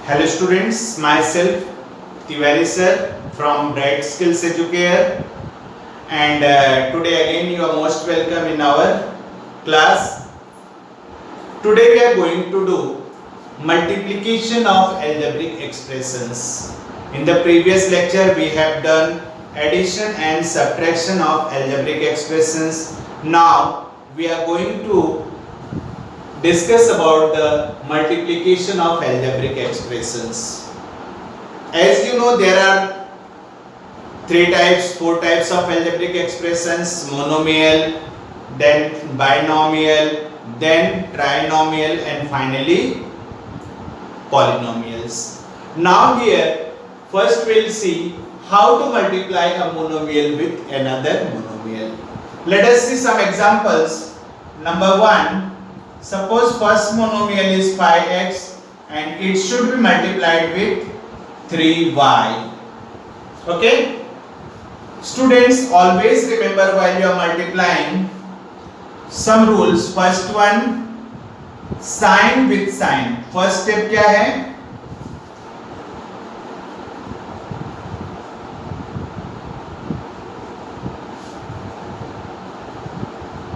Hello students, myself Tiwari sir from Bright Skills Educare, and today again you are most welcome in our class. Today we are going to do multiplication of algebraic expressions. In the previous lecture we have done addition and subtraction of algebraic expressions. Now we are going to discuss about the multiplication of algebraic expressions. As you know, there are four types of algebraic expressions: monomial, then binomial, then trinomial, and finally polynomials. Now here, first we'll see how to multiply a monomial with another monomial. Let us see some examples. Number 1. Suppose first monomial is 5x and it should be multiplied with 3y. Okay? Students, always remember while you are multiplying some rules. First one, sign with sign. First step क्या है?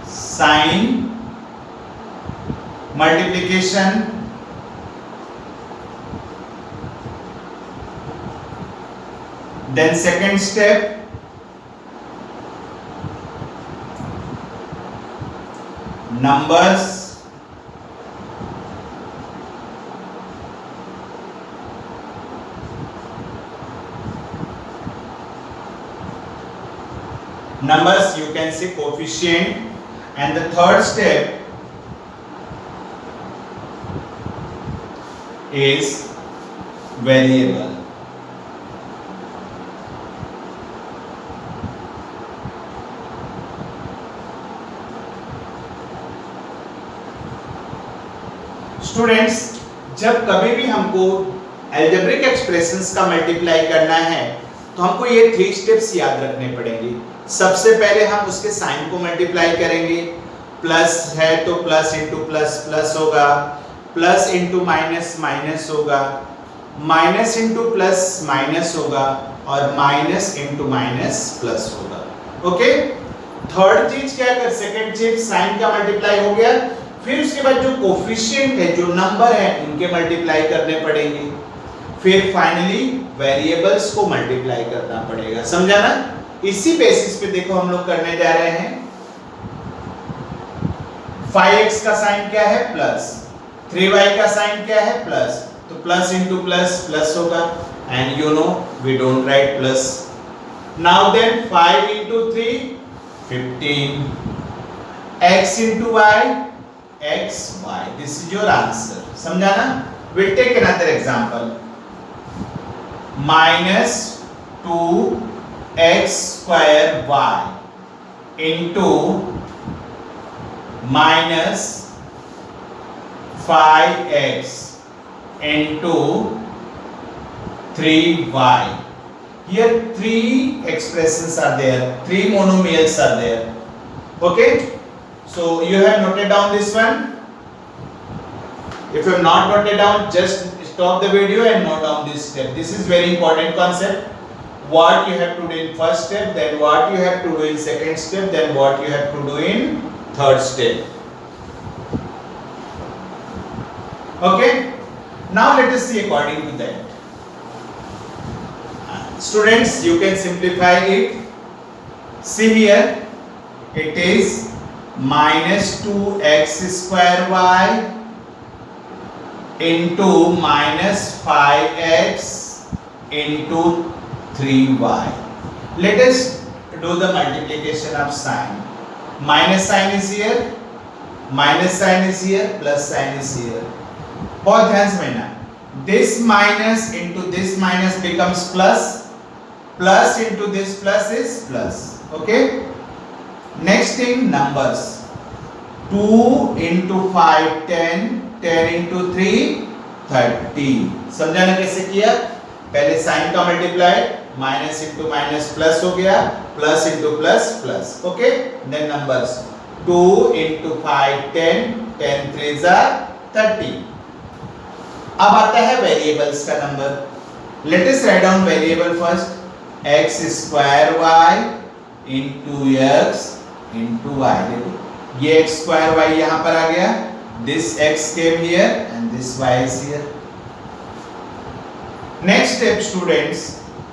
Sign multiplication, then second step numbers, you can say coefficient, and the third step is variable. Students, जब कभी भी हमको algebraic expressions का multiply करना है तो हमको ये 3 स्टेप्स याद रखने पड़ेंगे. सबसे पहले हम उसके साइन को मल्टीप्लाई करेंगे. प्लस है तो प्लस इंटू प्लस प्लस होगा, प्लस इंटू माइनस माइनस होगा, माइनस इंटू प्लस माइनस होगा, और माइनस इंटू माइनस प्लस होगा. ओके. थर्ड चीज क्या कर, सेकंड चीज साइन का मल्टीप्लाई हो गया. फिर उसके बाद जो कोफिशिएंट है, जो नंबर है, उनके मल्टीप्लाई करने पड़ेंगे. फिर फाइनली वेरिएबल्स को मल्टीप्लाई करना पड़ेगा. समझा ना? इसी बेसिस पे देखो हम लोग करने जा रहे हैं. 5x का साइन क्या है? प्लस. 3y का साइन क्या है? प्लस. तो प्लस इंटू प्लस प्लस होगा, and you know we don't write plus. Now then 5 into 3 15, x into y xy. This is your answer. समझा ना? Will take another example. Minus 2x square y into minus 5x into 3y. Here 3 expressions are there, 3 monomials are there. Okay, so you have noted down this one. If you have not noted down, just stop the video and note down this step. This is very important concept. What you have to do in first step, then what you have to do in second step, then what you have to do in third step. Okay, now let us see according to that. Students, you can simplify it. See here, it is minus 2x square y into minus 5x into 3y. Let us do the multiplication of sign. Minus sign is here, minus sign is here, plus sign is here. बहुत ध्यान से समझना. This minus into this minus becomes plus, plus into this plus is plus. Okay. Next thing, numbers. 2 into 5 10, 10 into 3 30. समझा ना कैसे किया? पहले sign का multiply, minus into minus plus हो गया, plus into plus plus. Okay. Then numbers 2 into 5 10, 10 3s are 30. अब आता है वेरिएबल्स का number. Let us write down variable first. x square y into x into y. देखो ये x square y यहाँ पर आ गया. This x came here and this y is here. Next step students,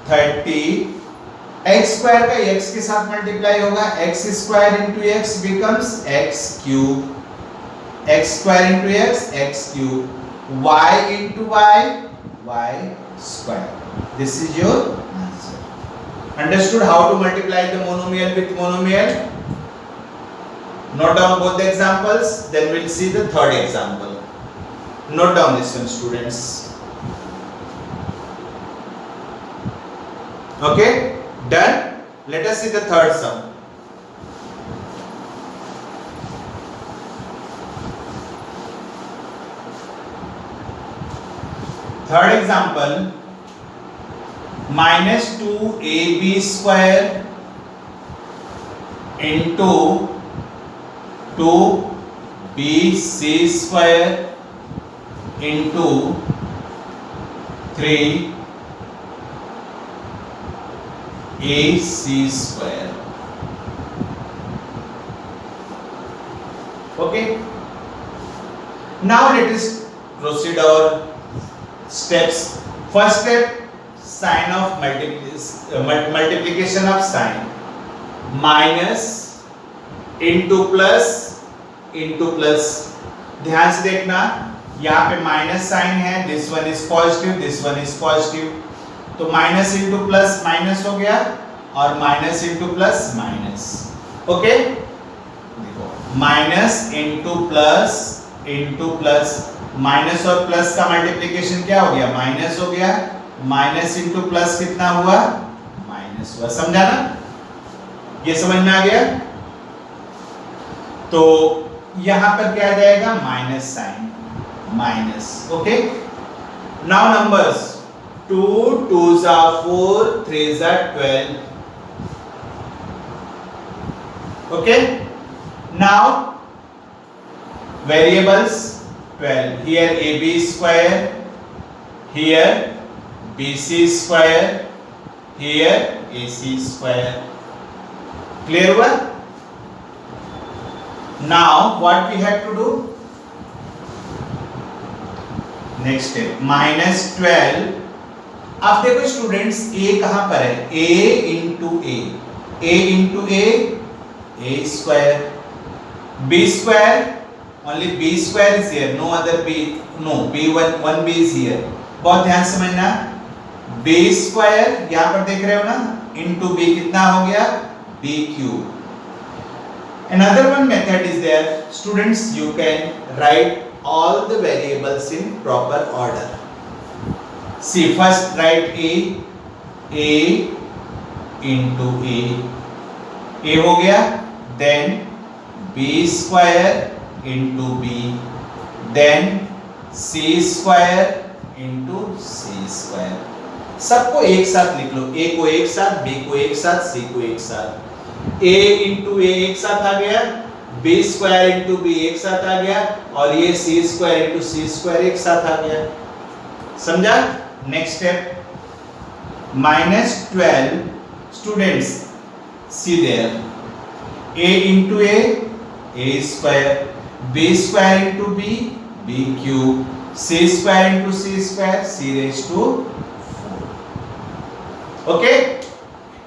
30. x square का x के साथ multiply होगा. x square into x becomes x cube. x square into x cube. y into y square. This is your answer. Understood how to multiply the monomial with monomial? Note down both the examples, then we'll see the third example. Note down this one, students. Okay, done. Let us see the third sum. Third example, minus 2ab square into 2bc square into 3ac square. Okay, now let us proceed our steps. First step, sign of multiplication of sign. Minus into plus. ध्यान से देखना, यहाँ पे minus sign है. This one is positive, this one is positive. तो minus into plus minus हो गया और minus into plus minus. Okay, देखो माइनस इंटू प्लस. माइनस और प्लस का मल्टीप्लिकेशन क्या हो गया? माइनस हो गया. माइनस इंटू प्लस कितना हुआ? माइनस हुआ. समझा ना? ये समझ में आ गया? तो यहां पर क्या आ जाएगा? Minus sign, minus. Okay, now numbers 2 2s are 4 3s are 12. Okay, now variables 12. Here ab square, here bc square, here ac square. Clear हुआ? Now what we have to do? Next step, minus 12. अब देखो students, a कहां पर है? a into a square. b square, only b square is here, no other b, no b, one b is here. बहुत ध्यान से समझना. b square यहां पर देख रहे हो ना, into b कितना हो गया? b cube. Another one method is there, students. You can write all the variables in proper order. See, first write a into a हो गया. Then b square into b, then c square into c square. सबको एक साथ लिख लो. a को एक साथ, b को एक साथ, c को एक साथ. a into a एक साथ आ गया, b स्क्वायर into b एक साथ आ गया और ये c square into c square एक साथ आ गया. समझा? Next step, minus 12. Students, see there, a into a square, b square into b cube, c square into c square, c raised to 4. Okay,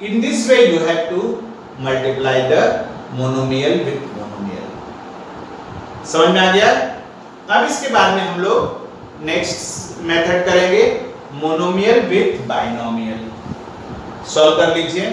in this way you have to multiply the monomial with monomial. समझ में आ गया? अब इसके बाद में हम लोग next method करेंगे, मोनोमियल विथ बाइनोमियल. सॉल्व कर लीजिए.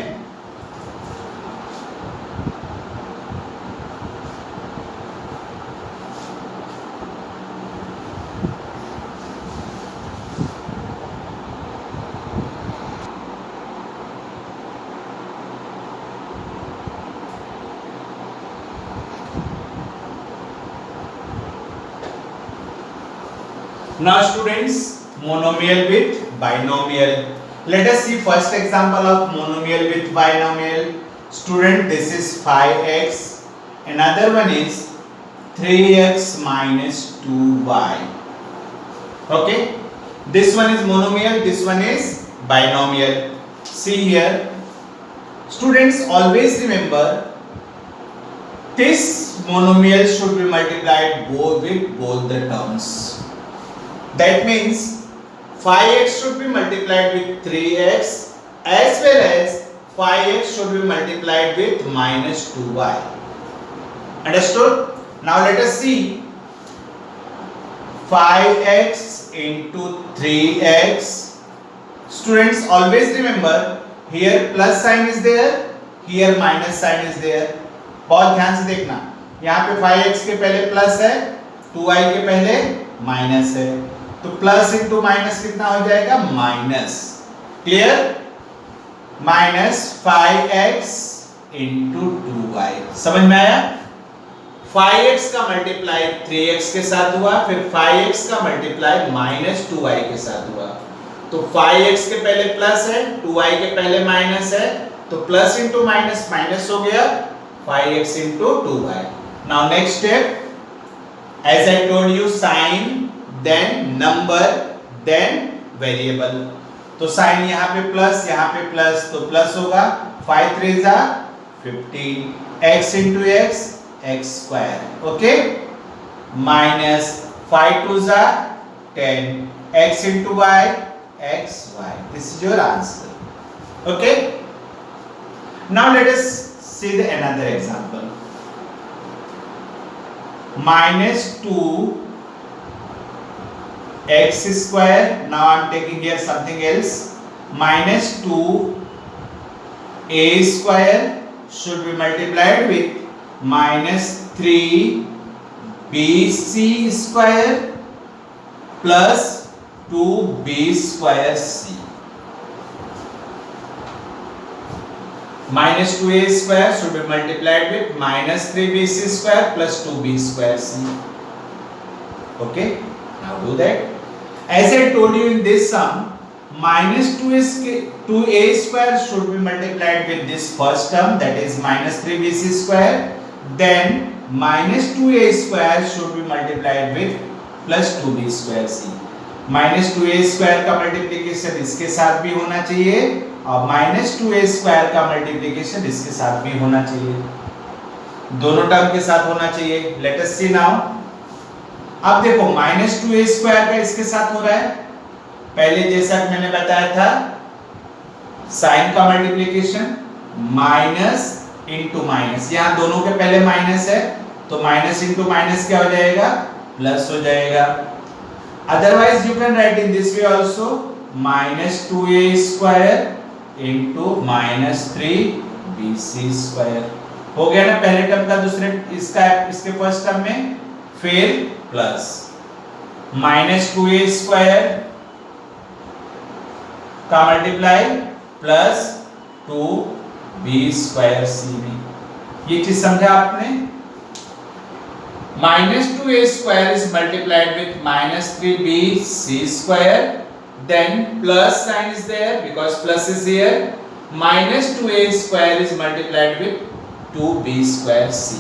Now students, monomial with binomial. Let us see first example of monomial with binomial. Student, this is 5x. Another one is 3x minus 2y. Okay. This one is monomial, this one is binomial. See here, students, always remember this monomial should be multiplied with both the terms. That means 5x should be multiplied with 3x as well as 5x should be multiplied with minus 2y. Understood? Now let us see. 5x into 3x. Students, always remember here plus sign is there, here minus sign is there. बहुत ध्यान से देखना, यहाँ पे 5x के पहले plus है, 2y के पहले माइनस है, तो प्लस इंटू माइनस कितना हो जाएगा? Minus. Clear? Minus 5x into 2y. समझ में आया? 5x का मल्टीप्लाई 3x के साथ हुआ, फिर 5x का मल्टीप्लाई माइनस 2y के साथ हुआ. तो 5x के पहले प्लस है, 2y के पहले माइनस है, तो प्लस इंटू माइनस माइनस हो गया, 5x into 2y. Now next step, as I told you, sign, then number, then variable. तो साइन यहाँ पे प्लस, तो प्लस होगा 5 3 जा 15, x into x, x square, okay? Minus 5 2 जा 10, x into y, x y. This is your answer, okay? Now let us see the another example. Minus 2 x square. Now I am taking here something else. Minus 2 a square should be multiplied with minus 3 bc square plus 2b square c. Minus 2a square should be multiplied with minus 3bc square plus 2b square c. Okay, now do that. As I told you in this sum, minus 2a square should be multiplied with this first term, that is minus 3bc square. Then minus 2a square should be multiplied with plus 2b square c. Minus 2a square का multiplication इसके साथ भी होना चाहिए और minus 2a square का multiplication इसके साथ भी होना चाहिए, दोनों टर्म के साथ होना चाहिए. लेट अस सी नाउ. अब देखो माइनस 2a स्क्वायर का इसके साथ हो रहा है, पहले जैसा कि मैंने बताया था साइन का मल्टीप्लिकेशन माइनस इंटू माइनस, यहाँ दोनों के पहले माइनस है तो माइनस इंटू माइनस क्या हो जाएगा? प्लस हो जाएगा. Otherwise you can write in this way also, minus 2a square into minus 3bc square. हो गया ना पहले टर्म का दूसरे इसके फर्स्ट टर्म में, फिर प्लस minus 2a square का multiply plus 2b square c में. ये चीज समझा आपने? Minus 2a square is multiplied with minus 3bc square, then plus sign is there because plus is here. Minus 2a square is multiplied with 2b square c.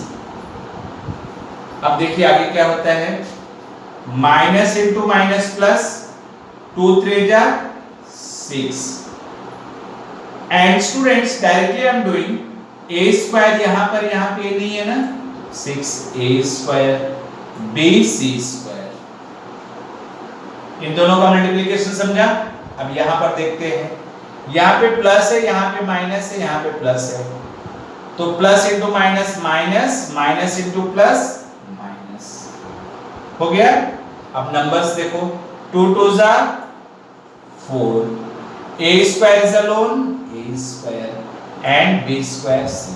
अब देखिए आगे क्या होता है, माइनस इंटू माइनस प्लस, 2 3 जा 6. And students directly I am doing a square, यहाँ पे नहीं है ना, 6a स्क्वायर bc स्क्वायर. इन दोनों का मल्टीप्लिकेशन समझा? अब यहाँ पर देखते हैं, यहाँ पे प्लस है, यहाँ पे माइनस है, यहाँ पे प्लस है, तो plus into minus minus, minus into plus minus हो गया. अब नंबर्स देखो, 2 2 जा 4, a square is alone a square and b square c.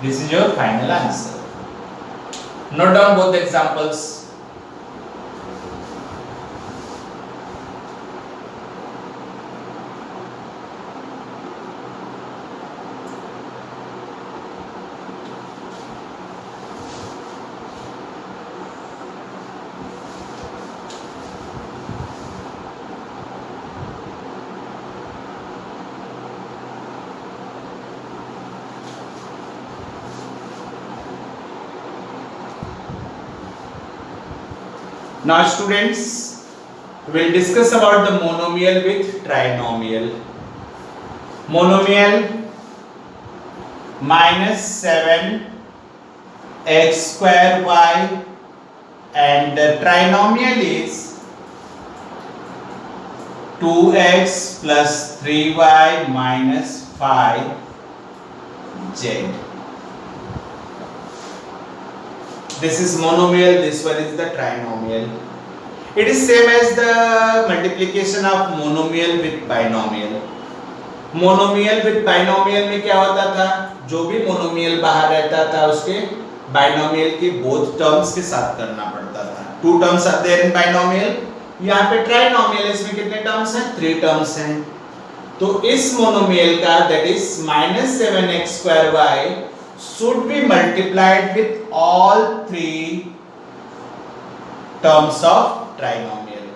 This is your final answer. Note down both the examples. Now students, we'll discuss about the monomial with trinomial. Monomial minus 7x square y, and the trinomial is 2x plus 3y minus 5z. This is monomial, this one is the trinomial. It is same as the multiplication of monomial with binomial. Monomial with binomial में क्या होता था, जो भी monomial बाहर रहता था उसके बाइनोमियल की बोथ टर्म्स के साथ करना पड़ता था. 2 terms are there in binomial. यहाँ पे ट्राइनोमियल, इसमें कितने टर्म्स हैं? 3 टर्म्स हैं. तो इस मोनोमियल का that is -7x square y should be multiplied with all 3 terms of trinomial.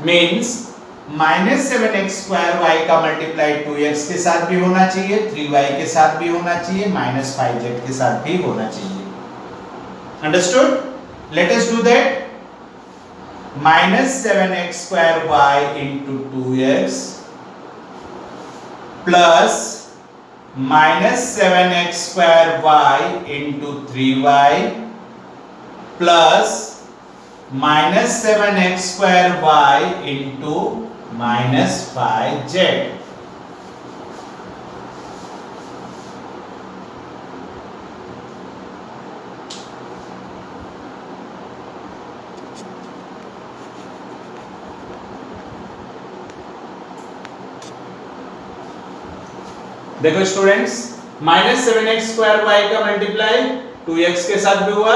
Means -7x square y का मल्टीप्लाई 2x के साथ भी होना चाहिए, 3y के साथ भी होना चाहिए, -5z के साथ भी होना चाहिए. Understood? Let us do that. -7x square y into 2x plus -7x square y into 3y plus -7x square y into -5z. देखो स्टूडेंट्स, -7x square y का मल्टीप्लाई 2x के साथ भी हुआ,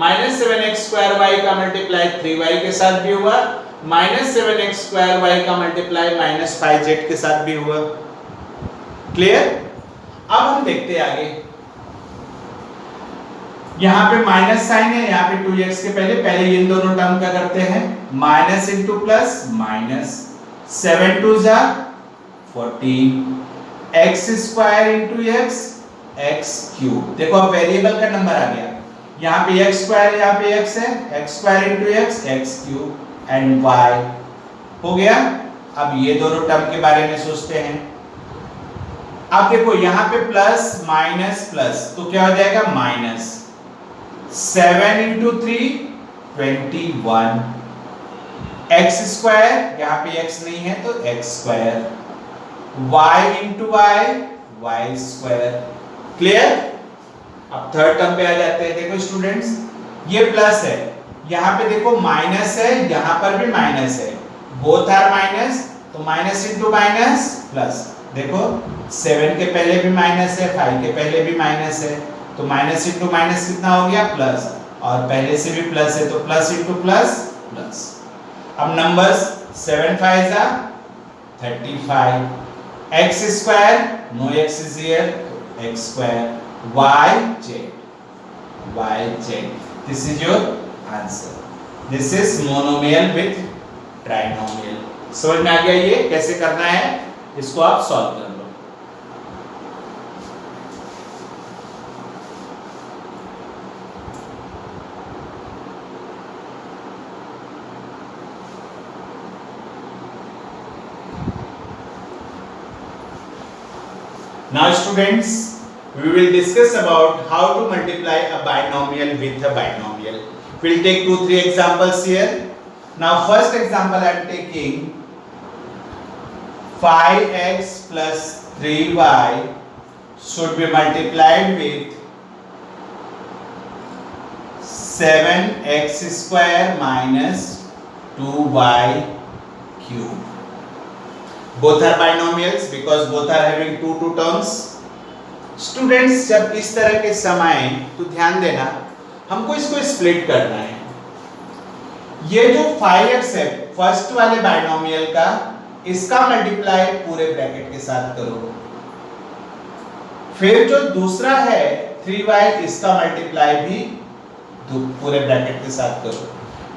-7x square y का multiply 3y के साथ भी हुआ, -7x square y का मल्टीप्लाई -5z के साथ भी हुआ. क्लियर? अब हम देखते हैं आगे. यहाँ पे माइनस साइन है, यहाँ पे 2x के पहले इन दोनों टर्म का करते हैं. माइनस इंटू प्लस माइनस, 7 2 जा 14, x square into x, x cube. देखो अब वेरिएबल का नंबर आ गया. यहाँ पे x स्क्वायर, यहाँ पे x है, x square into x, x cube and y हो गया. अब ये दोनों टर्म के बारे में सोचते हैं. अब देखो यहाँ पे प्लस माइनस प्लस, तो क्या हो जाएगा? माइनस 7 इंटू 3 21, x स्क्वायर, यहाँ पे x नहीं है तो x square, y into y, y square. Clear? अब थर्ड टर्म पे आ जाते हैं. देखो स्टूडेंट्स, ये प्लस है, यहाँ पे देखो माइनस है, यहाँ पर भी माइनस है, बोथ आर माइनस, तो माइनस इंटू माइनस प्लस. देखो 7 के पहले भी माइनस है, 5 के पहले भी माइनस है, तो माइनस इंटू माइनस कितना हो गया? प्लस. और पहले से भी प्लस है तो प्लस इंटू प्लस प्लस. अब नंबर्स 7 5 जा 35, x square, no x is here, x square, y z. This is your answer. This is monomial with trinomial. समझ में आ गया ये कैसे करना है? इसको आप सॉल्व कर लो. Now students, we will discuss about how to multiply a binomial with a binomial. We'll take 2-3 examples here. Now first example I am taking 5x plus 3y should be multiplied with 7x square minus 2y cube. Both are binomials because both are having 2 terms. Students, जब इस तरह के सम आए तो ध्यान देना, हमको इसको स्प्लिट करना है. ये जो 5x है फर्स्ट वाले बाइनोमियल का, इसका मल्टीप्लाई पूरे ब्रैकेट के साथ करो. फिर जो दूसरा है 3y, इसका मल्टीप्लाई भी पूरे ब्रैकेट के साथ करो.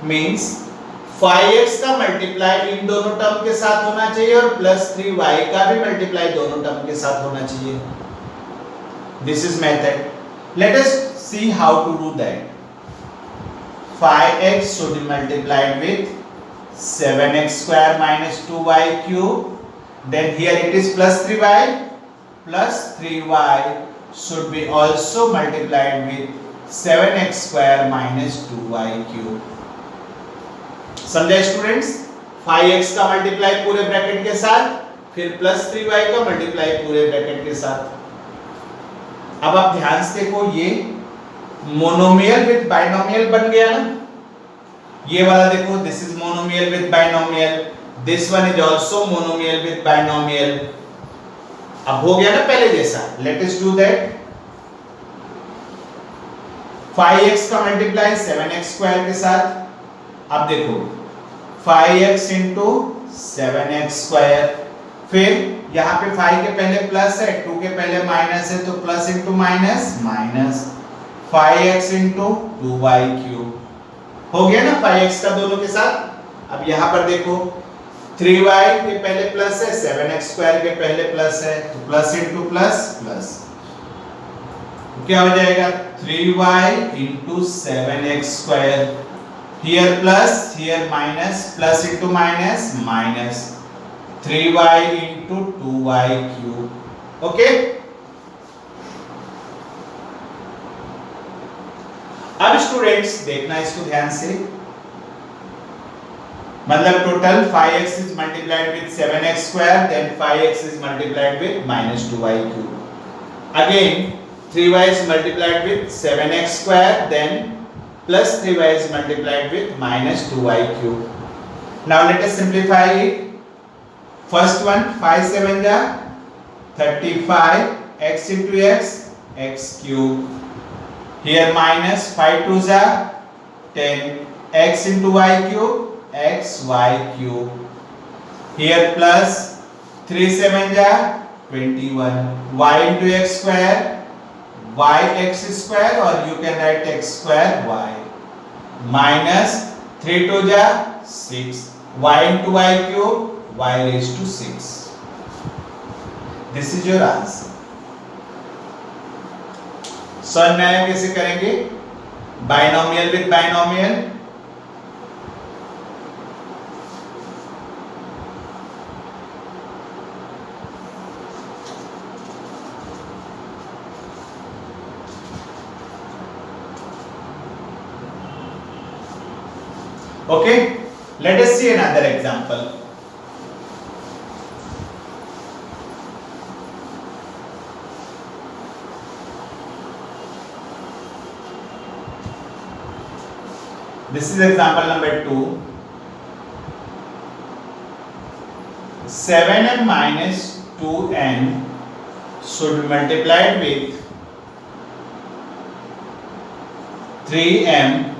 मींस 5x का मल्टीप्लाई इन दोनों टर्म के साथ होना चाहिए और प्लस 3y का भी मल्टीप्लाई दोनों टर्म के साथ होना चाहिए. This is method. Let us see how to do that. 5x should be multiplied with 7x square minus 2y cube. Then here it is plus 3y. Plus 3y should be also multiplied with 7x square minus 2y cube. समझे students? 5x का multiply पूरे bracket के साथ, फिर plus 3y का multiply पूरे bracket के साथ। अब आप ध्यान से देखो, ये मोनोमियल विद बाइनोमियल बन गया ना। ये वाला देखो, this is monomial with binomial, this one is also monomial with binomial. अब हो गया ना पहले जैसा। Let us do that. 5x का मल्टीप्लाई 7x स्क्वायर के साथ। अब देखो 5x इंटू 7x स्क्वायर, फिर यहाँ पे 5 के पहले प्लस है, 2 के पहले माइनस है, तो plus into minus minus 5x into 2y cube. हो गया ना 5x का दोनों के साथ। अब यहाँ पर देखो 3y के पहले प्लस है, 7x स्क्वायर के पहले प्लस है, तो प्लस इंटू प्लस प्लस, क्या हो जाएगा 3y into 7x square. Here plus, here minus, plus into minus, minus 3y into 2y cube. Okay? अब स्टूडेंट्स देखना इसको ध्यान से, मतलब total 5x is multiplied with 7x square, then 5x is multiplied with minus 2y cube. Again 3y is multiplied with 7x square, then plus 3y is multiplied with minus 2y cube. Now let us simplify it. First one, 5 7 ja 35, x into x, x cube. Here minus 5 2 ja 10, x into y cube, x y cube. Here plus 3 7 ja 21, y into x square, y x square, or you can write x square y, minus 3 2 ja 6, y into y cube, y raised to 6. This is your answer. समझ में आया कैसे करेंगे? Binomial with binomial. Okay, let us see another example. This is example number 2. 7m minus 2n should be multiplied with 3m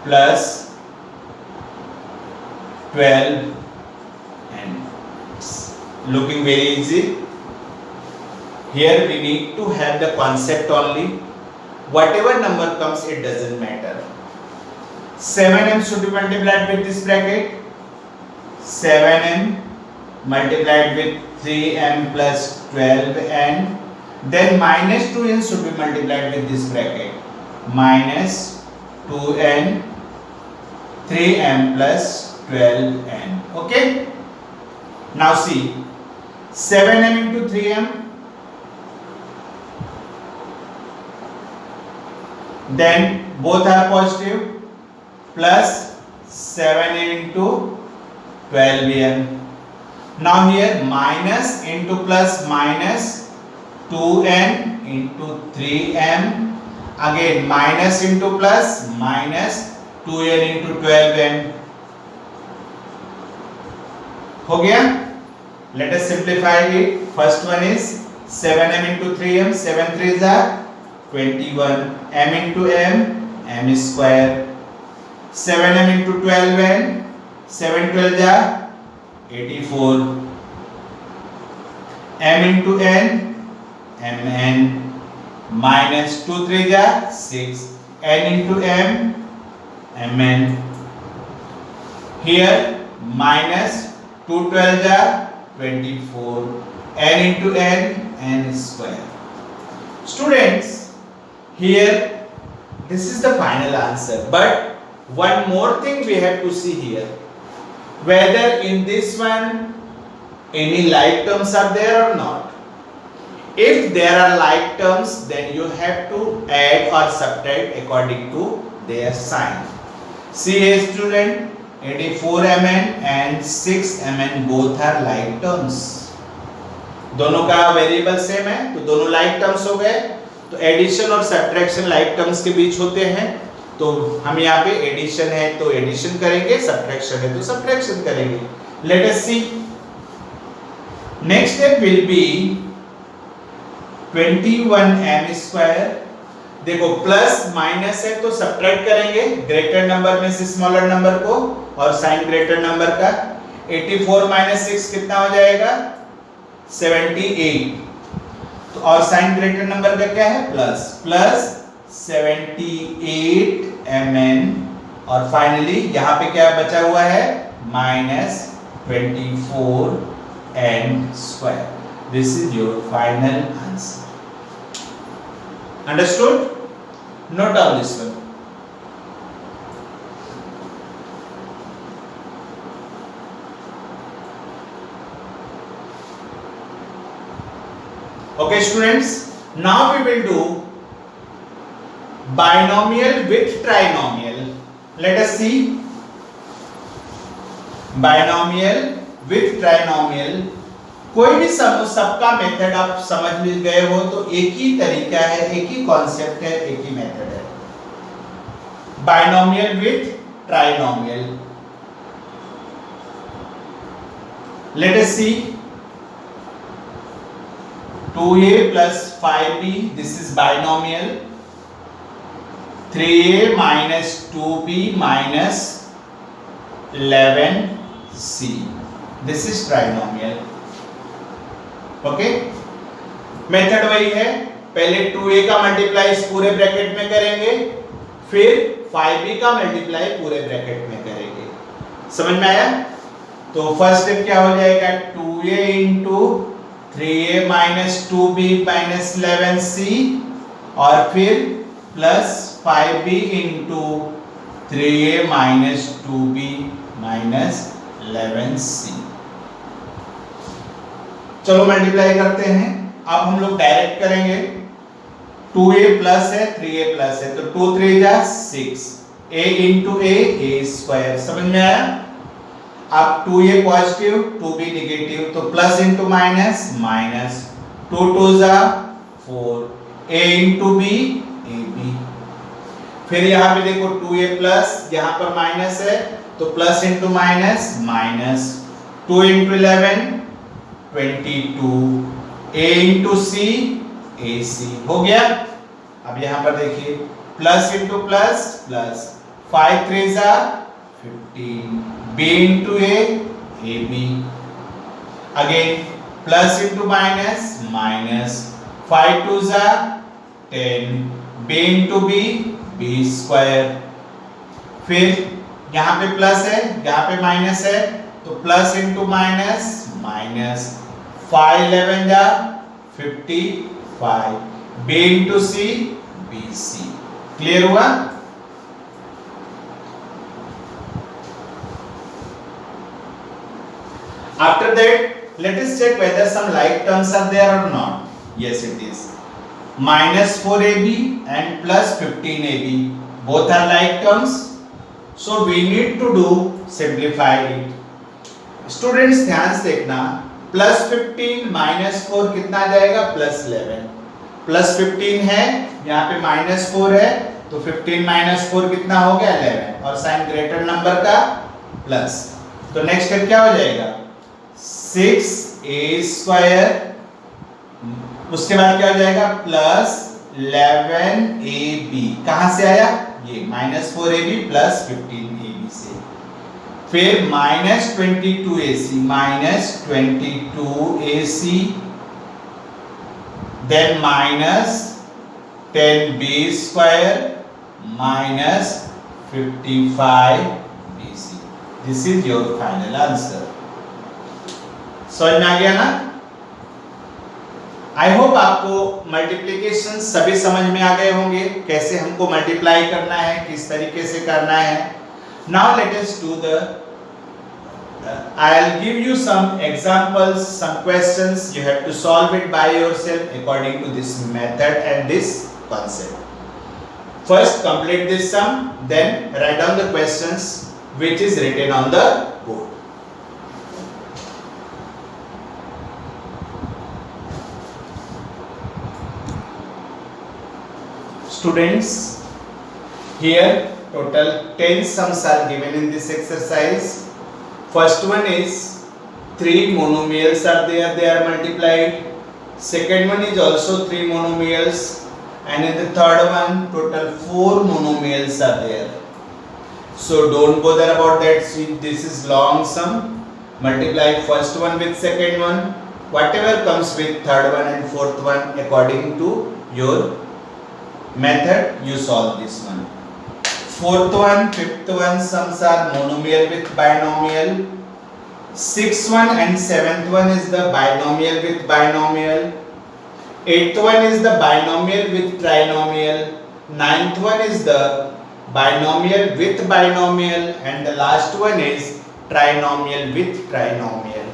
plus 12 and looking very easy. Here we need to have the concept only. Whatever number comes, it doesn't matter. 7m should be multiplied with this bracket. 7m multiplied with 3m plus 12n. Then minus 2n should be multiplied with this bracket. Minus 2n 3m plus 12n. Okay, now see 7m into 3m, then both are positive, plus 7m into 12m. Now here minus into plus minus 2n into 3m, again minus into plus minus 2n into 12n. हो गया? Let us simplify it. First one is 7m into 3m, 7 3s are 21, m into m, m square. 7m into 12n, 7 12s are 84, m into n, mn, minus 2 3s are 6, n into m, mn. Here minus 2 12s are 24, n into n, n square. Students, here this is the final answer, but one more thing we have to see here, whether in this one any like terms are there or not. If there are like terms, then you have to add or subtract according to their sign. See here student, 84 mn and 6 mn both are like terms. दोनों का variable same है तो दोनों like terms हो गए। तो addition और subtraction like terms के बीच होते हैं, तो हम यहाँ पे एडिशन है तो एडिशन करेंगे, सब्ट्रैक्शन है तो सब्ट्रैक्शन करेंगे। Let us see, next step will be 21m square. देखो प्लस माइनस है तो सब्ट्रैक्ट करेंगे ग्रेटर नंबर में से स्मॉलर नंबर को और साइन ग्रेटर नंबर का। 84 माइनस 6 कितना हो जाएगा 78, तो और साइन ग्रेटर नंबर का क्या है प्लस, प्लस 78 mn और फाइनली यहां पे क्या बचा हुआ है minus 24 n square. This is your final answer. Understood? Note down this one. Okay students, now we will do binomial with trinomial. Let us see binomial with trinomial। कोई भी सबका मेथड आप समझ गए हो तो एक ही तरीका है, एक ही कॉन्सेप्ट है, एक ही मेथड है। Binomial with trinomial. Let us see 2a plus 5b, this is binomial। 3a minus 2b minus 11c, this is trinomial। Okay, method वही है, पहले 2a का मल्टीप्लाई इस पूरे ब्रैकेट में करेंगे, फिर 5b का मल्टीप्लाई पूरे ब्रैकेट में करेंगे। समझ में आया? तो फर्स्ट स्टेप क्या हो जाएगा 2a into 3a minus 2b minus 11c और फिर plus 5b into 3a minus 2b minus 11c। चलो मल्टीप्लाई करते हैं। अब हम लोग डायरेक्ट करेंगे, 2a प्लस है 3a प्लस है तो 2 3 जा 6, a इंटू a स्क्वायर। समझ में आया? अब 2a पॉजिटिव 2b निगेटिव तो प्लस इंटू माइनस माइनस, 2 2 जा 4, a इंटू b ab। फिर यहाँ पे देखो 2a प्लस, यहाँ पर माइनस है तो plus into minus minus, 2 into 11 22, a into c ac हो गया। अब यहां पर देखिए प्लस इंटू प्लस प्लस, 5 3 जा 15, b into a ab, again plus into minus minus, 5 2 जा 10, b into b b square. फिर यहां पे प्लस है यहां पे माइनस है तो प्लस इंटू माइनस माइनस, 5 11 जा 55, b into c bc। Clear हुआ? After that, let us check whether some like terms are there or not. Yes, it is. Minus 4ab and plus 15ab both are like terms, so we need to do simplify it. Students ध्यान से देखना, plus 15 minus 4 कितना आ जाएगा plus 11, plus 15 है यहाँ पे minus 4 है तो 15 माइनस 4 कितना हो गया 11 और साइन ग्रेटर नंबर का प्लस। तो नेक्स्ट स्टेप क्या हो जाएगा 6a स्क्वायर, उसके बाद क्या हो जाएगा प्लस 11ab। कहां से आया ये माइनस 4ab प्लस 15ab से। फिर minus 22ac minus 22ac, then minus 10b square minus 55bc। This is your final answer. समझ में आ गया ना? आई होप आपको मल्टीप्लिकेशन सभी समझ में आ गए होंगे, कैसे हमको मल्टीप्लाई करना है, किस तरीके से करना है. Now let us do the I'll give you some examples, some questions. You have to solve it by yourself according to this method and this concept. First complete this sum, then write down the questions which is written on the board. Students, here total 10 sums are given in this exercise. First one is 3 monomials are there, they are multiplied. Second one is also 3 monomials, and in the third one total 4 monomials are there. So don't bother about that. See, this is long sum. Multiply first one with second one, whatever comes with third one and fourth one according to your method, you solve this one. Fourth one, fifth one sums are monomial with binomial. Sixth one and seventh one is the binomial with binomial. Eighth one is the binomial with trinomial. Ninth one is the binomial with binomial, and the last one is trinomial with trinomial.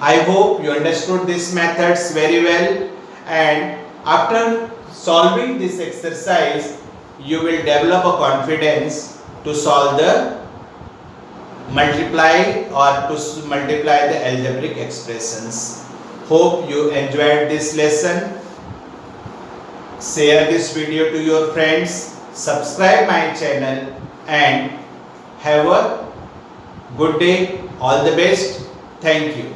I hope you understood these methods very well, and after solving this exercise you will develop a confidence to solve the multiply or to multiply the algebraic expressions. Hope you enjoyed this lesson. Share this video to your friends, subscribe my channel, and have a good day. All the best. Thank you.